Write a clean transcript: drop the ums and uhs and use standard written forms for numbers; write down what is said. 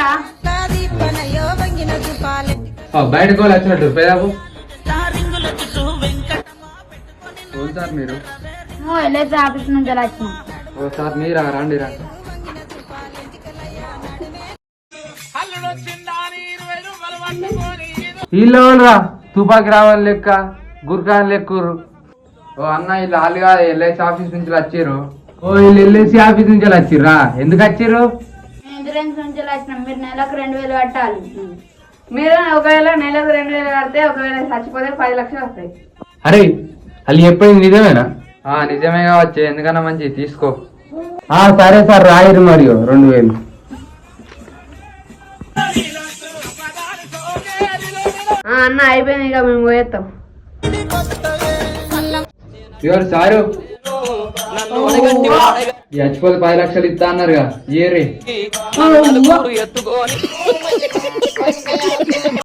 రా బయటకు వాళ్ళు వచ్చినట్టు పేదాపు సార్ మీరు ఎల్ఐసి ఆఫీస్ నుంచి వచ్చినాం. ఓ సార్ మీరా రండి రా. వీళ్ళెవరురా తుపాకి రావాలి లెక్క గుర్ఖాన్ లెక్కరు. ఓ అన్న వీళ్ళు వాళ్ళుగా ఎల్ఐసి ఆఫీస్ నుంచి వచ్చిర్రు. ఓ వీళ్ళు ఎల్ఐసి ఆఫీస్ నుంచి వచ్చిర్రా? ఎందుకు వచ్చిర్రు? ఇన్సూరెన్స్ నుంచి వచ్చినాం. మీరు నెలకు 2000 కట్టాలి. మీరు ఒకవేళ నెలకు 2000 కడితే ఒకవేళ చచ్చిపోతే 10 లక్షలు వస్తాయి. అరే వాళ్ళు చెప్పింది నిజమేనా? నిజమే కావచ్చు, ఎందుకన్నా మంచి తీసుకో. సరే సార్ రాయరు మరియు 2000. అన్న అయిపోయింది, ఇక మేము పోయేస్తాం. ఎవరు సారు చచ్చిపోతే 10 లక్షలు ఇస్తా అన్నారుగా, ఏరే